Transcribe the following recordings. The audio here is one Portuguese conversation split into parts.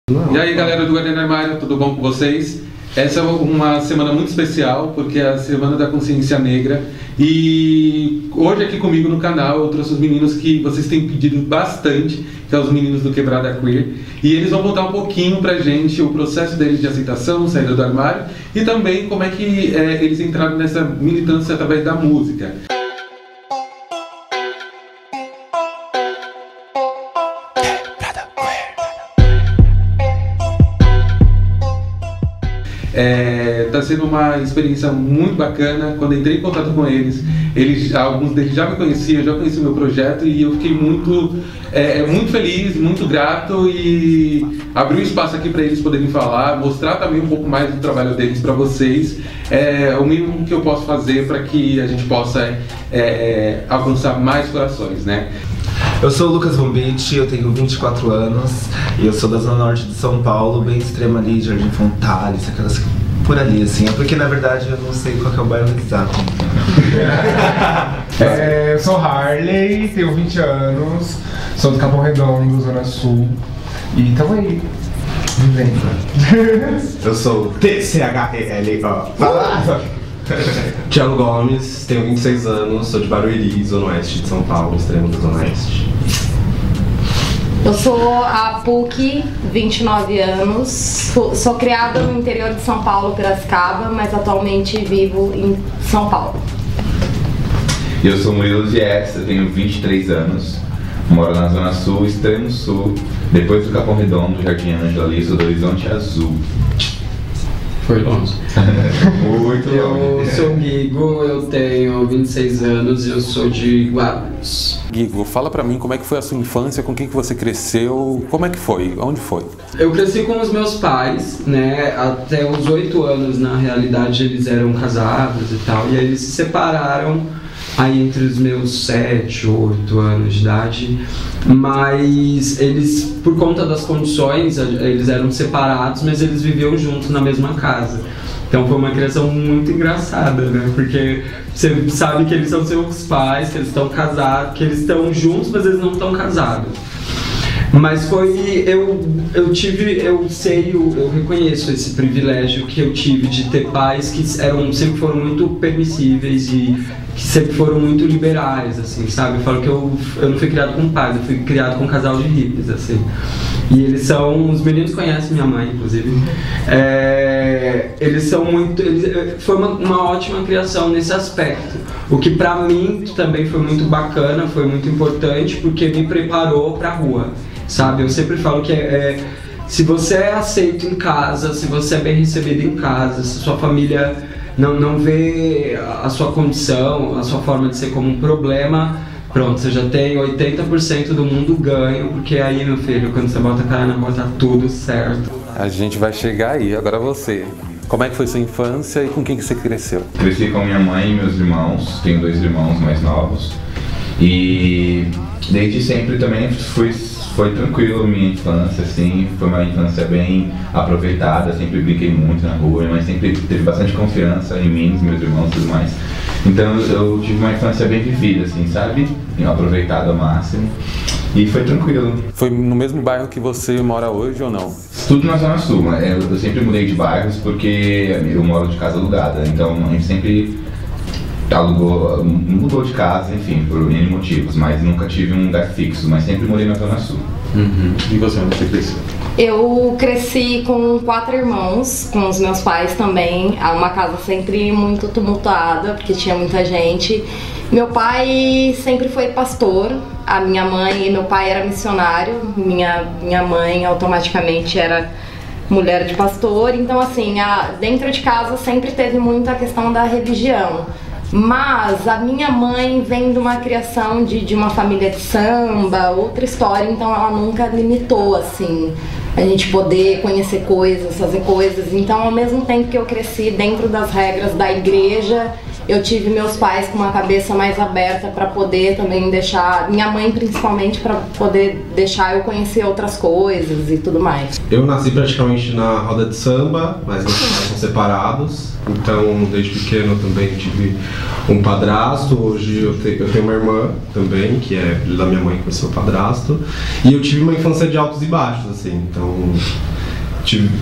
E aí galera do Guardiã do Armário, tudo bom com vocês? Essa é uma semana muito especial, porque é a Semana da Consciência Negra. E hoje aqui comigo no canal eu trouxe os meninos que vocês têm pedido bastante, que são os meninos do Quebrada Queer. E eles vão contar um pouquinho pra gente o processo deles de aceitação, saída do armário, e também como é que eles entraram nessa militância através da música. Tá sendo uma experiência muito bacana. Quando entrei em contato com eles, alguns deles já me conheciam, já conheciam o meu projeto, e eu fiquei muito feliz, muito grato, e abri um espaço aqui para eles poderem falar, mostrar também um pouco mais do trabalho deles para vocês. É o mínimo que eu posso fazer para que a gente possa alcançar mais corações, né? Eu sou o Lucas Bombete, eu tenho 24 anos e eu sou da Zona Norte de São Paulo, bem extrema ali, Jardim Fontales, aquelas por ali, assim. É porque na verdade eu não sei qual que é o bairro exato. Eu sou Harley, tenho 20 anos, sou do Capão Redondo, Zona Sul, e tamo aí, vivendo. Eu sou TCHELO. Thiago Gomes, tenho 26 anos, sou de Barueri, Zona Oeste de São Paulo, extremo da Zona Oeste. Eu sou a PUC, 29 anos, sou criada no interior de São Paulo, Piracicaba, mas atualmente vivo em São Paulo. Eu sou Murilo Dias, eu tenho 23 anos, moro na Zona Sul, extremo sul, depois do Capão Redondo, Jardim Ângela, ali, sou do Horizonte Azul. Foi longe. Muito longe. Eu sou o Guigo, eu tenho 26 anos e eu sou de Guarulhos. Guigo, fala pra mim como é que foi a sua infância, com quem que você cresceu, como é que foi, onde foi? Eu cresci com os meus pais, né, até os 8 anos, na realidade eles eram casados e tal, e aí eles se separaram aí entre os meus 7, 8 anos de idade, mas eles, por conta das condições, eles eram separados, mas eles viviam juntos na mesma casa. Então foi uma criação muito engraçada, né? Porque você sabe que eles são seus pais, que eles estão casados, que eles estão juntos, mas eles não estão casados. Mas foi, eu reconheço esse privilégio que eu tive de ter pais que sempre foram muito permissíveis e que sempre foram muito liberais, assim, sabe? Eu falo que eu não fui criado com pais, eu fui criado com um casal de hippies, assim. E eles são, os meninos conhecem minha mãe, inclusive. Eles são muito, foi uma ótima criação nesse aspecto. O que pra mim também foi muito bacana, foi muito importante, porque me preparou pra rua. Sabe, eu sempre falo que se você é aceito em casa, se você é bem recebido em casa, se sua família não vê a sua condição, a sua forma de ser como um problema, pronto, você já tem 80% do mundo ganho, porque aí, meu filho, quando você bota a cara na rua, tá tudo certo. A gente vai chegar aí, agora você. Como é que foi sua infância e com quem que você cresceu? Cresci com minha mãe e meus irmãos, tenho 2 irmãos mais novos, e desde sempre também foi tranquilo minha infância, assim, foi uma infância bem aproveitada, sempre brinquei muito na rua, mas sempre teve bastante confiança em mim, nos meus irmãos e tudo mais. Então eu tive uma infância bem vivida, assim, sabe? Aproveitada ao máximo. E foi tranquilo. Foi no mesmo bairro que você mora hoje ou não? Tudo na Zona Sul, mas eu sempre mudei de bairros porque eu moro de casa alugada, então a gente sempre mudou de casa, enfim, por N motivos, mas nunca tive um lugar fixo, mas sempre morei na Zona Sul. E você, onde você cresceu? Eu cresci com 4 irmãos, com os meus pais também, uma casa sempre muito tumultuada, porque tinha muita gente. Meu pai sempre foi pastor, a minha mãe e meu pai era missionário, minha mãe automaticamente era mulher de pastor, então assim, dentro de casa sempre teve muito a questão da religião. Mas a minha mãe vem de uma criação de uma família de samba, outra história, então ela nunca limitou, assim, a gente poder conhecer coisas, fazer coisas. Então, ao mesmo tempo que eu cresci dentro das regras da igreja, eu tive meus pais com uma cabeça mais aberta para poder também deixar, minha mãe principalmente, para poder deixar eu conhecer outras coisas e tudo mais. Eu nasci praticamente na roda de samba, mas meus pais são separados, então desde pequeno eu também tive um padrasto. Hoje eu tenho uma irmã também, que é filha da minha mãe, que foi seu padrasto, e eu tive uma infância de altos e baixos, assim, então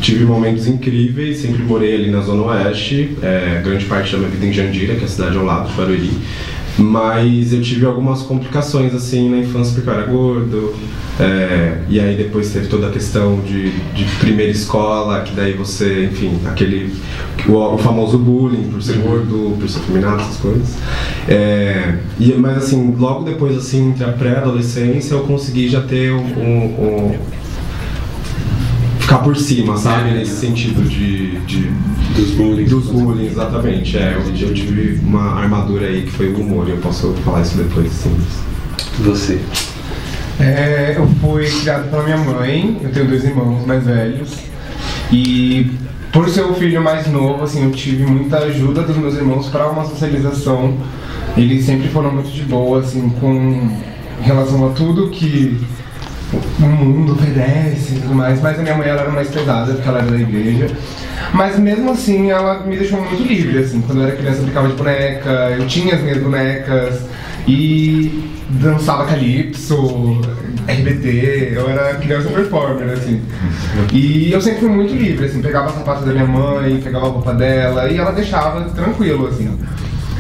tive momentos incríveis, sempre morei ali na Zona Oeste, grande parte da minha vida em Jandira, que é a cidade ao lado, de Barueri. Mas eu tive algumas complicações assim na infância porque eu era gordo, e aí depois teve toda a questão de primeira escola, que daí você, enfim, o famoso bullying por ser gordo, por ser feminado, essas coisas. Mas assim, logo depois, assim, entre a pré-adolescência, eu consegui já ter ficar por cima, sabe? Nesse sentido dos bullying, exatamente. Eu tive uma armadura aí que foi o humor, e eu posso falar isso depois, sim. Você? Eu fui criado pela minha mãe, eu tenho 2 irmãos mais velhos, e por ser o filho mais novo, assim, eu tive muita ajuda dos meus irmãos para uma socialização. Eles sempre foram muito de boa, assim, em relação a tudo que o mundo oferece e tudo mais, mas a minha mãe ela era mais pesada porque ela era da igreja, mas mesmo assim ela me deixou muito livre, assim, quando eu era criança eu brincava de boneca, eu tinha as minhas bonecas e dançava calypso, RBD, eu era criança performer, assim, e eu sempre fui muito livre, assim, pegava sapato da minha mãe, pegava a roupa dela e ela deixava tranquilo, assim.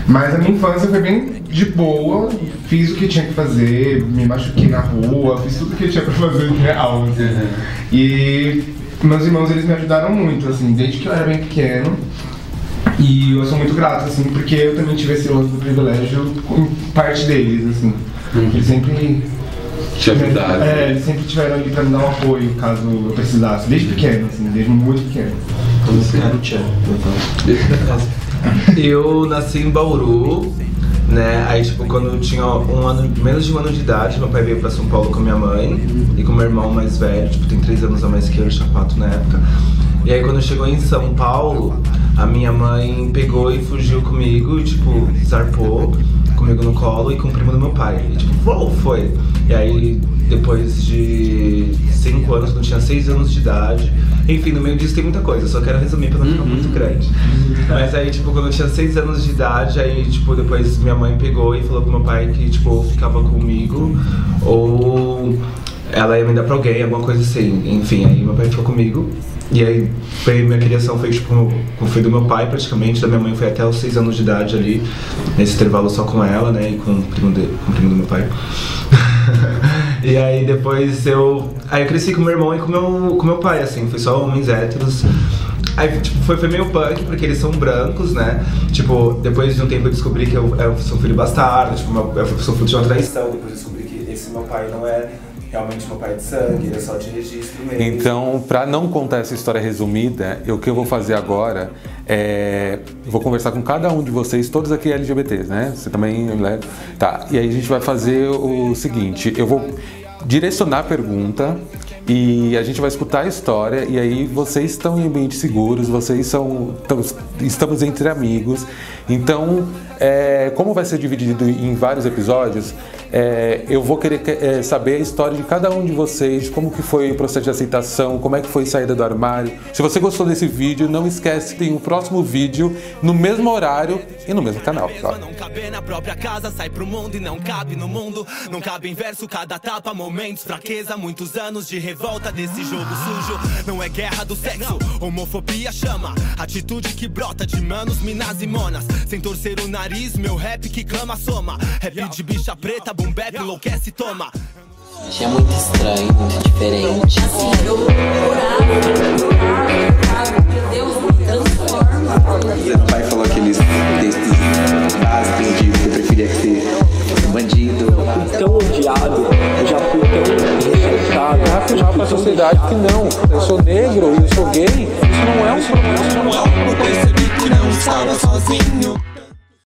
Mas a minha infância foi bem de boa, fiz o que tinha que fazer, me machuquei na rua, fiz tudo o que tinha pra fazer de real, assim. E meus irmãos, eles me ajudaram muito, assim, desde que eu era bem pequeno. E eu sou muito grato, assim, porque eu também tive esse lance do privilégio com parte deles, assim. Eles sempre te ajudaram. Eles sempre estiveram ali pra me dar um apoio, caso eu precisasse, desde pequeno, assim, desde muito pequeno. Quero te Eu nasci em Bauru, né? Aí, tipo, quando eu tinha menos de um ano de idade, meu pai veio pra São Paulo com minha mãe e com meu irmão mais velho, tipo, tem 3 anos a mais que eu, tinha 4 na época. E aí, quando chegou em São Paulo, a minha mãe pegou e fugiu comigo, tipo, zarpou comigo no colo e com o primo do meu pai. E, tipo, foi. E aí, depois de 5 anos, quando eu tinha 6 anos de idade, enfim, no meio disso tem muita coisa, só quero resumir pra não ficar muito grande. Mas aí, tipo, quando eu tinha 6 anos de idade, aí, tipo, depois minha mãe pegou e falou pro meu pai que, tipo, ficava comigo, ou ela ia me dar pra alguém, alguma coisa assim. Enfim, aí meu pai ficou comigo. E aí, minha criação foi, tipo, com o filho do meu pai, praticamente, da minha mãe foi até os 6 anos de idade ali, nesse intervalo só com ela, né, e com o primo do meu pai. E aí depois eu cresci com meu irmão e com meu pai, assim, foi só homens héteros. Aí, tipo, foi meio punk, porque eles são brancos, né? Tipo, depois de um tempo eu descobri que eu sou filho bastardo, tipo, eu sou fruto de uma traição. Depois eu descobri que esse meu pai não é realmente meu pai de sangue, ele é só de registro mesmo. Então, para não contar essa história resumida, o que eu vou fazer agora vou conversar com cada um de vocês, todos aqui LGBTs, né? Você também, né? Tá, e aí a gente vai fazer o seguinte, eu vou direcionar a pergunta e a gente vai escutar a história, e aí vocês estão em ambientes seguros, estamos entre amigos. Então, como vai ser dividido em vários episódios, eu vou querer saber a história de cada um de vocês, como que foi o processo de aceitação, como é que foi a saída do armário. Se você gostou desse vídeo, não esquece que tem um próximo vídeo no mesmo horário e no mesmo canal. Claro. Não cabe na própria casa, sai pro mundo e não cabe no mundo. Não cabe em verso, cada tapa, momentos, fraqueza, muitos anos de revolta desse jogo sujo. Não é guerra do sexo, homofobia chama. Atitude que brota de manos, minas e monas. Sem torcer o nariz, meu rap que clama soma. Rap de bicha preta, boom bap, enlouquece, toma. É muito estranho, muito diferente. Assim, eu Deus me transforma. Meu pai falou aqueles textos básicos de que eu preferia ser bandido. Tão odiado, eu já fui tão rejeitado. Já pra sociedade que não, eu sou negro e eu sou gay, isso não é um problema. Eu percebi que não estava sozinho.